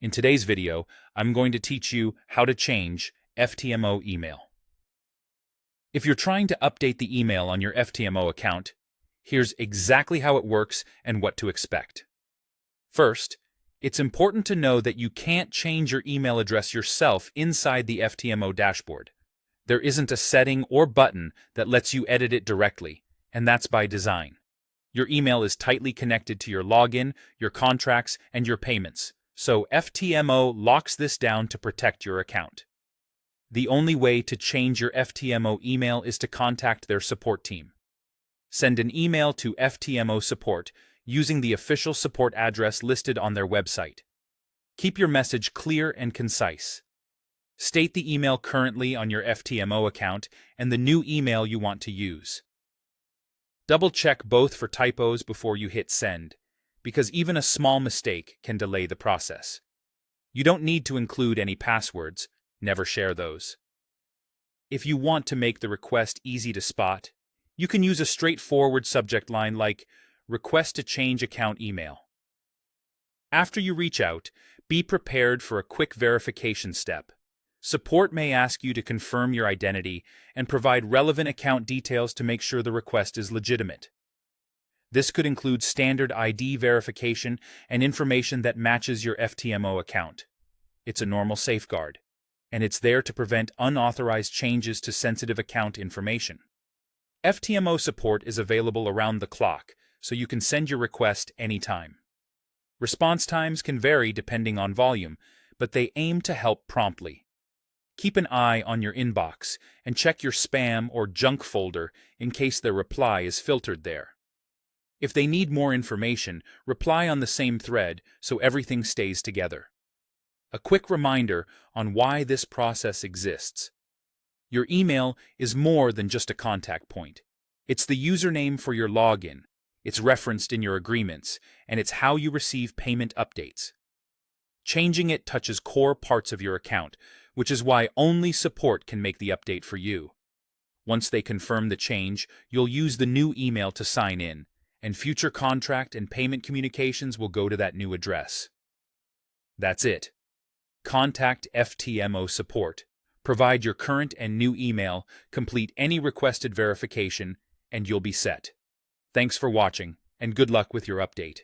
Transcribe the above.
In today's video, I'm going to teach you how to change FTMO email. If you're trying to update the email on your FTMO account, here's exactly how it works and what to expect. First, it's important to know that you can't change your email address yourself inside the FTMO dashboard. There isn't a setting or button that lets you edit it directly, and that's by design. Your email is tightly connected to your login, your contracts, and your payments, so FTMO locks this down to protect your account. The only way to change your FTMO email is to contact their support team. Send an email to FTMO support using the official support address listed on their website. Keep your message clear and concise. State the email currently on your FTMO account and the new email you want to use. Double-check both for typos before you hit send, because even a small mistake can delay the process. You don't need to include any passwords. Never share those. If you want to make the request easy to spot, you can use a straightforward subject line like "Request to change account email." After you reach out, be prepared for a quick verification step. Support may ask you to confirm your identity and provide relevant account details to make sure the request is legitimate. This could include standard ID verification and information that matches your FTMO account. It's a normal safeguard, and it's there to prevent unauthorized changes to sensitive account information. FTMO support is available around the clock, so you can send your request anytime. Response times can vary depending on volume, but they aim to help promptly. Keep an eye on your inbox and check your spam or junk folder in case their reply is filtered there. If they need more information, reply on the same thread so everything stays together. A quick reminder on why this process exists. Your email is more than just a contact point. It's the username for your login, it's referenced in your agreements, and it's how you receive payment updates. Changing it touches core parts of your account, which is why only support can make the update for you. Once they confirm the change, you'll use the new email to sign in, and future contract and payment communications will go to that new address. That's it. Contact FTMO support. Provide your current and new email, complete any requested verification, and you'll be set. Thanks for watching, and good luck with your update.